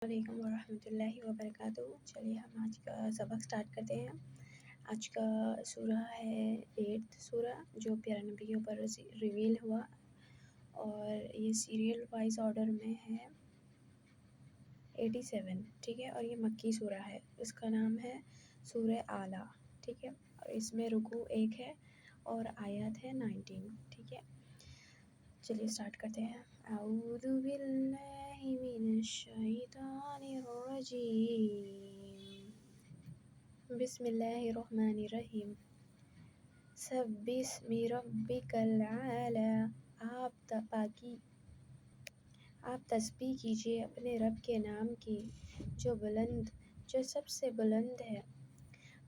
علیکم ورحمۃ اللہ وبرکاتہ۔ چلیے ہم آج کا سبق سٹارٹ کرتے ہیں۔ آج کا سورہ ہے 8 سورہ جو پیارے نبی کے اوپر ریویل ہوا، اور یہ سیریل وائز آرڈر میں ہے 87، ٹھیک ہے، اور یہ مکی سورہ ہے۔ اس کا نام ہے سورہ اعلیٰ، ٹھیک ہے، اور اس میں رکوع 1 ہے اور آیات ہے 19، ٹھیک ہے۔ چلیے سٹارٹ کرتے ہیں۔ اعوذ باللہ من الشیطان الرجیم، بسم اللہ الرحمن الرحیم۔ سبح اسم ربک الاعلی، آپ تسبیح کیجئے اپنے رب کے نام کی جو سب سے بلند ہے۔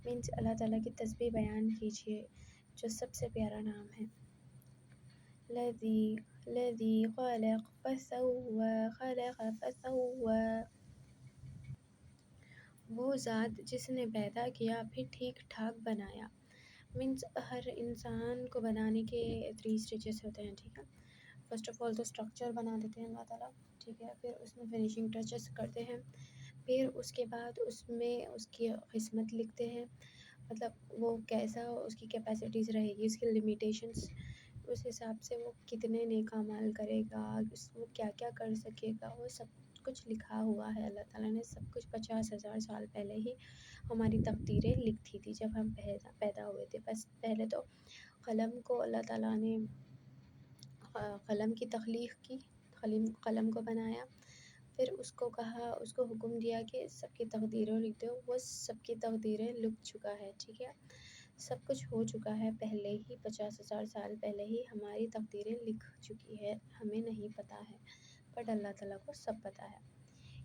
مینس اللہ تعالیٰ کی تسبیح بیان کیجئے جو سب سے پیارا نام ہے۔ الذی خلق فسوی، وہ ذات جس نے پیدا کیا پھر ٹھیک ٹھاک بنایا۔ مینس ہر انسان کو بنانے کے 3 اسٹیجز ہوتے ہیں، ٹھیک ہے۔ فرسٹ آف آل تو اسٹرکچر بنا دیتے ہیں اللہ تعالیٰ، ٹھیک ہے، پھر اس میں فنیشنگ ٹچز کرتے ہیں، پھر اس کے بعد اس میں اس کی قسمت لکھتے ہیں، مطلب وہ کیسا اس کی کیپیسٹیز رہے گی، اس کی لمیٹیشنز، اس حساب سے وہ کتنے نیک اعمال کرے گا، وہ کیا کیا کر سکے گا، وہ سب کچھ لکھا ہوا ہے۔ اللہ تعالیٰ نے سب کچھ 50,000 سال پہلے ہی ہماری تقدیریں لکھ دی تھی جب ہم پیدا ہوئے تھے۔ بس پہلے تو قلم کو اللہ تعالیٰ نے قلم کی تخلیق کی، قلم کو بنایا، پھر اس کو کہا، اس کو حکم دیا کہ سب کی تقدیریں لکھ دو۔ وہ سب کی تقدیریں لکھ چکا ہے، ٹھیک ہے، سب کچھ ہو چکا ہے پہلے ہی، 50,000 سال پہلے ہی ہماری تقدیریں لکھ چکی ہے، ہمیں نہیں پتہ ہے، بٹ اللہ تعالیٰ کو سب پتہ ہے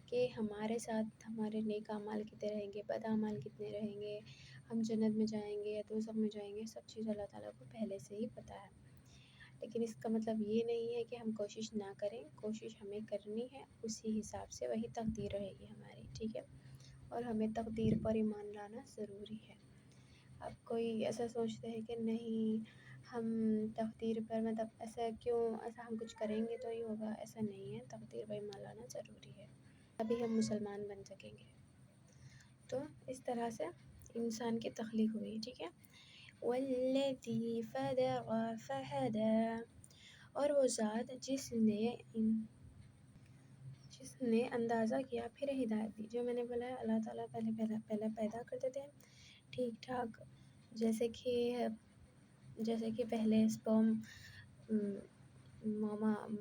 کہ ہمارے ساتھ ہمارے نیک اعمال کتنے رہیں گے، بد اعمال کتنے رہیں گے، ہم جنت میں جائیں گے یا دوزخ میں جائیں گے، سب چیز اللہ تعالیٰ کو پہلے سے ہی پتہ ہے۔ لیکن اس کا مطلب یہ نہیں ہے کہ ہم کوشش نہ کریں، کوشش ہمیں کرنی ہے، اسی حساب سے وہی تقدیر رہے گی ہماری، ٹھیک ہے، اور ہمیں تقدیر پر ایمان لانا ضروری ہے۔ اب کوئی ایسا سوچتے ہیں کہ نہیں ہم تقدیر پر مطلب ایسا ہم کچھ کریں گے تو ہی ہوگا، ایسا نہیں ہے، تقدیر پر ایمان لانا ضروری ہے، ابھی ہم مسلمان بن سکیں گے۔ تو اس طرح سے انسان کی تخلیق ہوئی، ٹھیک ہے۔ والذی فَدَرَ فَہَدَى، اور وہ ذات جس نے اندازہ کیا پھر ہدایت دی۔ جو میں نے بولا ہے اللہ تعالیٰ پہلے پیدا کرتے تھے ٹھیک ٹھاک، جیسے کہ پہلے اسپرم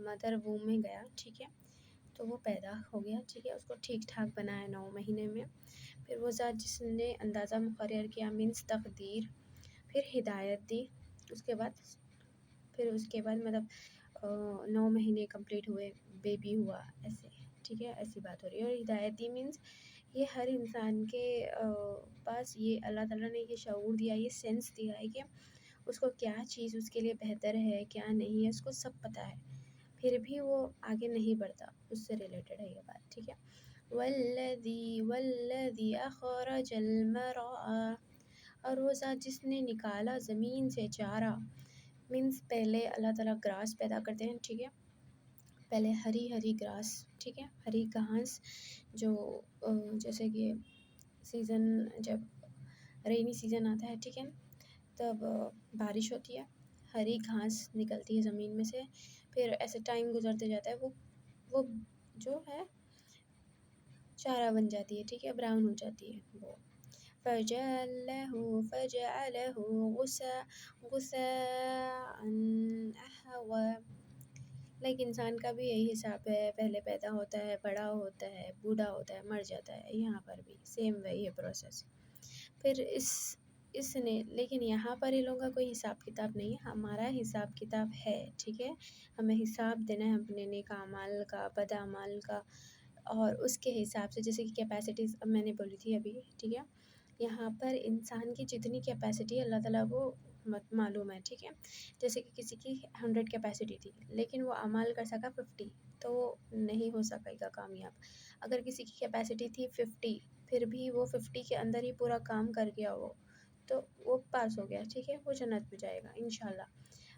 مدر ووم میں گیا، ٹھیک ہے، تو وہ پیدا ہو گیا، ٹھیک ہے، اس کو ٹھیک ٹھاک بنایا 9 مہینے میں۔ پھر وہ ذات جس نے اندازہ مقرر کیا، مینس تقدیر، پھر ہدایت دی، اس کے بعد مطلب 9 مہینے کمپلیٹ ہوئے، بیبی ہوا، ایسے، ٹھیک ہے، ایسی بات ہو رہی ہے۔ اور ہدایت دی مینس یہ ہر انسان کے پاس یہ اللہ تعالیٰ نے یہ شعور دیا، یہ سینس دیا ہے کہ اس کو کیا چیز اس کے لیے بہتر ہے، کیا نہیں ہے، اس کو سب پتہ ہے، پھر بھی وہ آگے نہیں بڑھتا، اس سے ریلیٹڈ ہے یہ بات، ٹھیک ہے۔ والذی اخرج المرعى، اور وہ ذات جس نے نکالا زمین سے چارہ، مینس پہلے اللہ تعالیٰ گراس پیدا کرتے ہیں، ٹھیک ہے، پہلے ہری گراس، ٹھیک ہے، ہری گھاس، جو جیسے کہ جب رینی سیزن آتا ہے، ٹھیک ہے، تب بارش ہوتی ہے، ہری گھاس نکلتی ہے زمین میں سے، پھر ایسے ٹائم گزرتے جاتا ہے، وہ جو ہے چارہ بن جاتی ہے، ٹھیک ہے، براؤن ہو جاتی ہے وہ، فجعلہ غثاء احوى۔ لیکن انسان کا بھی یہی حساب ہے، پہلے پیدا ہوتا ہے، بڑا ہوتا ہے، بوڑھا ہوتا ہے، مر جاتا ہے، یہاں پر بھی سیم وہی ہے پروسیس۔ پھر اس نے، لیکن یہاں پر ان لوگوں کا کوئی حساب کتاب نہیں ہے، ہمارا حساب کتاب ہے، ٹھیک ہے، ہمیں حساب دینا ہے اپنے نیک اعمال کا، بد اعمال کا، اور اس کے حساب سے جیسے کہ کیپیسٹیز اب میں نے بولی تھی ابھی، ٹھیک ہے، یہاں پر انسان کی جتنی کیپیسٹی ہے اللہ تعالیٰ کو معلوم ہے، ٹھیک ہے، جیسے کہ کسی کی 100 کیپیسٹی تھی لیکن وہ اعمال کر سکا 50، تو وہ نہیں ہو سکے گا کامیاب۔ اگر کسی کی کیپیسٹی تھی 50، پھر بھی وہ 50 کے اندر ہی پورا کام کر گیا، تو وہ پاس ہو گیا، ٹھیک ہے، وہ جنت میں جائے گا انشاءاللہ۔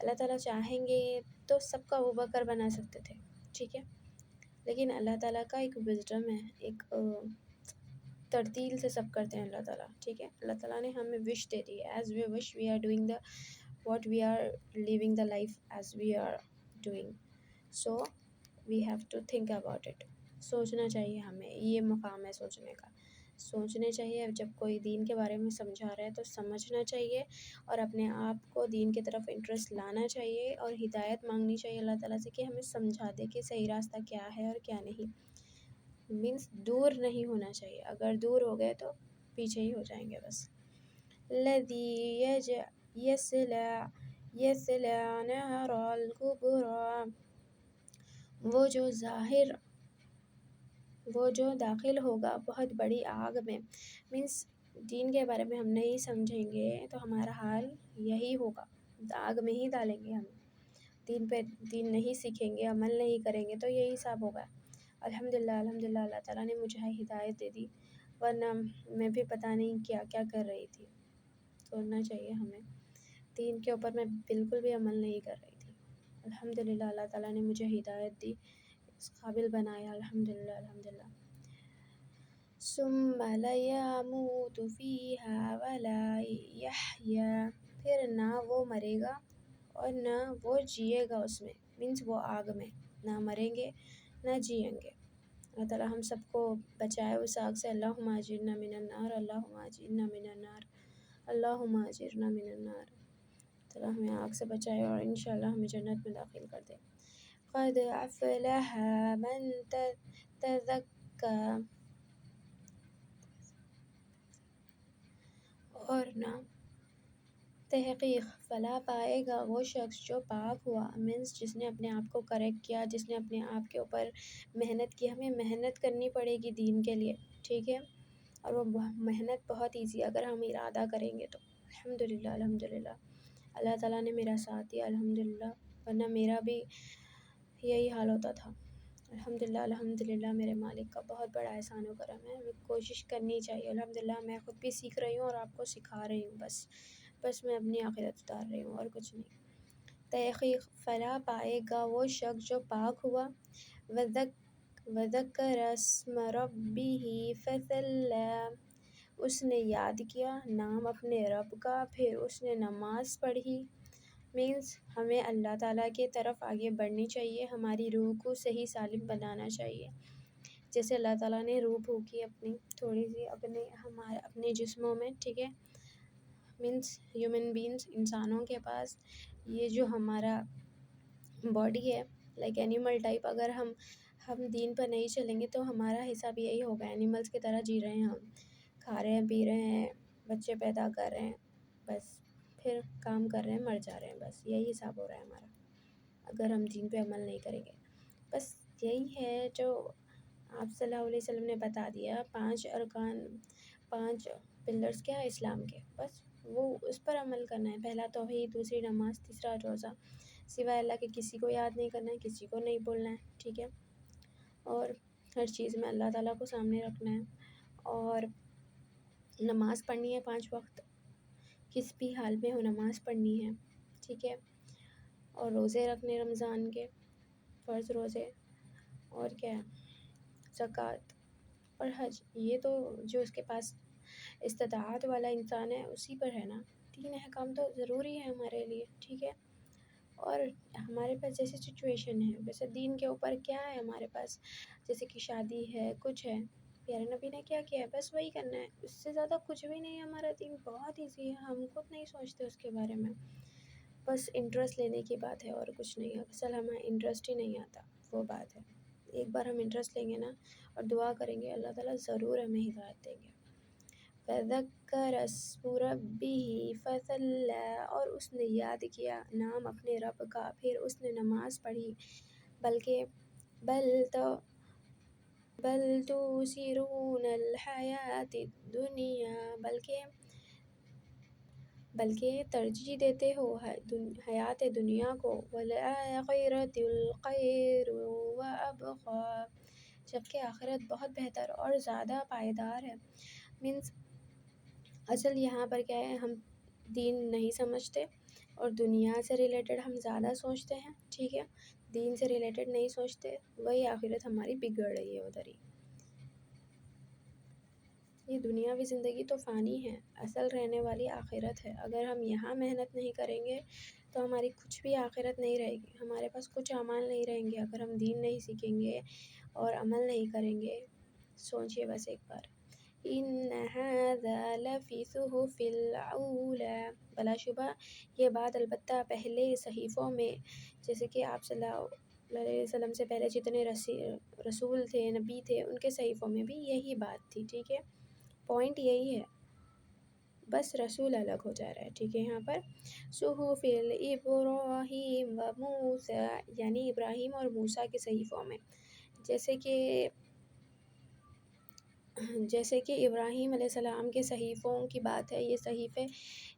اللہ تعالیٰ چاہیں گے تو سب کا ابو بکر بنا سکتے تھے، ٹھیک ہے، لیکن اللہ تعالیٰ کا ایک وزڈم ہے، ایک ترتیل سے سب کرتے ہیں اللہ تعالیٰ، ٹھیک ہے۔ اللہ تعالیٰ نے ہمیں وش دے دی ہے، as we wish we are doing the what we are living the life as we are doing, so we have to think about it. سوچنا چاہیے ہمیں، یہ مقام ہے سوچنے کا، سوچنے چاہیے۔ جب کوئی دین کے بارے میں سمجھا رہا ہے تو سمجھنا چاہیے اور اپنے آپ کو دین کی طرف انٹرسٹ لانا چاہیے اور ہدایت مانگنی چاہیے اللہ تعالیٰ سے کہ ہمیں سمجھا دے کہ صحیح راستہ کیا ہے اور کیا نہیں، مینس دور نہیں ہونا چاہیے، اگر دور ہو گئے تو پیچھے ہی ہو جائیں گے بس۔ الذی یصلى نار الکبریٰ، وہ جو داخل ہوگا بہت بڑی آگ میں، مینس دین کے بارے میں ہم نہیں سمجھیں گے تو ہمارا حال یہی ہوگا، آگ میں ہی ڈالیں گے ہم، دین نہیں سیکھیں گے، عمل نہیں کریں گے تو یہی حساب ہوگا۔ الحمدللہ اللہ تعالیٰ نے مجھے ہدایت دے دی، ورنہ میں بھی پتہ نہیں کیا کیا کر رہی تھی۔ سوچنا چاہیے ہمیں، دین کے اوپر میں بالکل بھی عمل نہیں کر رہی تھی، الحمدللہ اللہ تعالیٰ نے مجھے ہدایت دی، اس قابل بنایا، الحمدللہ۔ ثم لا يموت فيها ولا يحيا، پھر نہ وہ مرے گا اور نہ وہ جیے گا اس میں، مینس وہ آگ میں نہ مریں گے نہ جئیں گے۔ اللہ تعالیٰ ہم سب کو بچائے اس آگ سے، اللہم اجرنا من النار، اللہم اجرنا من النار، اللہم اجرنا من النار۔ اللہ ہمیں آگ سے بچائے اور انشاءاللہ ہمیں جنت میں داخل کر دے۔ قد افلح من تزکا، اور نہ تحقیق فلاح پائے گا وہ شخص جو پاک ہوا، مینس جس نے اپنے آپ کو کریکٹ کیا، جس نے اپنے آپ کے اوپر محنت کی۔ ہمیں محنت کرنی پڑے گی دین کے لیے، ٹھیک ہے، اور وہ محنت بہت ایزی اگر ہم ارادہ کریں گے تو۔ الحمدللہ اللہ تعالیٰ نے میرا ساتھ دیا، الحمدللہ، ورنہ میرا بھی یہی حال ہوتا تھا۔ الحمدللہ میرے مالک کا بہت بڑا احسان و کرم ہے، ہمیں کوشش کرنی چاہیے۔ الحمدللہ میں خود بھی سیکھ رہی ہوں اور آپ کو سکھا رہی ہوں، بس میں اپنی آخرت اتار رہی ہوں اور کچھ نہیں۔ تحقیق فلاح پائے گا وہ شخص جو پاک ہوا، وذکر اسم ربہ فصلی، اس نے یاد کیا نام اپنے رب کا، پھر اس نے نماز پڑھی، مینس ہمیں اللہ تعالیٰ کی طرف آگے بڑھنی چاہیے، ہماری روح کو صحیح سالم بنانا چاہیے، جیسے اللہ تعالیٰ نے روح پھونکی اپنی تھوڑی سی اپنے جسموں میں، ٹھیک ہے، مینس ہیومن بینگس، انسانوں کے پاس یہ جو ہمارا باڈی ہے لائک اینیمل ٹائپ، اگر ہم دین پر نہیں چلیں گے تو ہمارا حساب یہی ہوگا، اینیملس کی طرح جی رہے ہیں ہم، کھا رہے ہیں پی رہے ہیں، بچے پیدا کر رہے ہیں، بس پھر کام کر رہے ہیں، مر جا رہے ہیں، بس یہی حساب ہو رہا ہے ہمارا اگر ہم دین پہ عمل نہیں کریں گے۔ بس یہی ہے جو آپ صلی اللہ علیہ وسلم نے بتا دیا، 5 ارکان، 5 پلرز کیا ہے اسلام کے، بس وہ اس پر عمل کرنا ہے۔ پہلا توحید، دوسری نماز، تیسرا روزہ، سوائے اللہ کے کسی کو یاد نہیں کرنا ہے، کسی کو نہیں بولنا ہے، ٹھیک ہے، اور ہر چیز میں اللہ تعالیٰ کو سامنے رکھنا ہے، اور نماز پڑھنی ہے 5 وقت، کس بھی حال میں ہو نماز پڑھنی ہے، ٹھیک ہے، اور روزے رکھنے رمضان کے فرض روزے، اور کیا ہے، زکوٰۃ اور حج، یہ تو جو اس کے پاس استطاعت والا انسان ہے اسی پر ہے نا، 3 احکام تو ضروری ہے ہمارے لیے، ٹھیک ہے، اور ہمارے پاس جیسی سچویشن ہے ویسے دین کے اوپر کیا ہے ہمارے پاس، جیسے کہ شادی ہے، کچھ ہے، پیارے نبی نے کیا کیا ہے، بس وہی کرنا ہے، اس سے زیادہ کچھ بھی نہیں ہے، ہمارا دین بہت ایزی ہے، ہم خود نہیں سوچتے اس کے بارے میں، بس انٹرسٹ لینے کی بات ہے اور کچھ نہیں ہے، اصل ہمیں انٹرسٹ ہی نہیں آتا، وہ بات ہے، ایک بار ہم انٹرسٹ لیں گے نا اور دعا کریں گے، اللہ تعالیٰ ضرور ہمیں ہدایت دیں گے۔ فذکر اسم ربہ فصلی، اور اس نے یاد کیا نام اپنے رب کا، پھر اس نے نماز پڑھی، بل تؤثرون الحیاۃ الدنیا، بلکہ ترجیح دیتے ہو حیات دنیا کو، والآخرۃ خیر وابقیٰ، جبکہ آخرت بہت بہتر اور زیادہ پائیدار ہے، مینس اصل یہاں پر کیا ہے، ہم دین نہیں سمجھتے، اور دنیا سے ریلیٹڈ ہم زیادہ سوچتے ہیں، ٹھیک ہے، دین سے ریلیٹڈ نہیں سوچتے، وہی آخرت ہماری بگڑ رہی ہے ادھر ہی۔ یہ دنیاوی زندگی تو فانی ہے، اصل رہنے والی آخرت ہے۔ اگر ہم یہاں محنت نہیں کریں گے تو ہماری کچھ بھی آخرت نہیں رہے گی، ہمارے پاس کچھ اعمال نہیں رہیں گے اگر ہم دین نہیں سیکھیں گے اور عمل نہیں کریں گے۔ سوچئے بس ایک بار، ان هذا لفی صحف الاولی، بلا شبہ یہ بات البتہ پہلے صحیفوں میں، جیسے کہ آپ صلی اللہ علیہ وسلم سے پہلے جتنے رسول تھے، نبی تھے، ان کے صحیفوں میں بھی یہی بات تھی، ٹھیک ہے، پوائنٹ یہی ہے، بس رسول الگ ہو جا رہا ہے، ٹھیک ہے۔ یہاں پر صحف ابراہیم و موسیٰ، یعنی ابراہیم اور موسیٰ کے صحیفوں میں، جیسے کہ ابراہیم علیہ السلام کے صحیفوں کی بات ہے، یہ صحیفے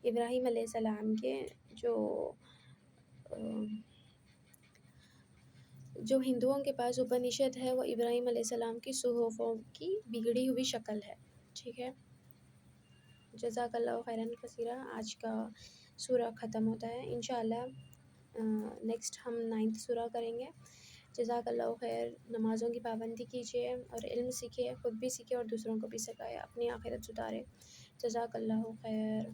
ابراہیم علیہ السلام کے جو ہندوؤں کے پاس اپنشد ہے، وہ ابراہیم علیہ السلام کی صحیفوں کی بگڑی ہوئی شکل ہے، ٹھیک ہے۔ جزاک اللہ خیراً کثیرا، آج کا سورہ ختم ہوتا ہے، انشاءاللہ نیکسٹ ہم 9th سورہ کریں گے۔ جزاک اللہ خیر، نمازوں کی پابندی کیجیے اور علم سیکھیے، خود بھی سیکھے اور دوسروں کو بھی سکھائے، اپنی آخرت سدھارے۔ جزاک اللہ خیر۔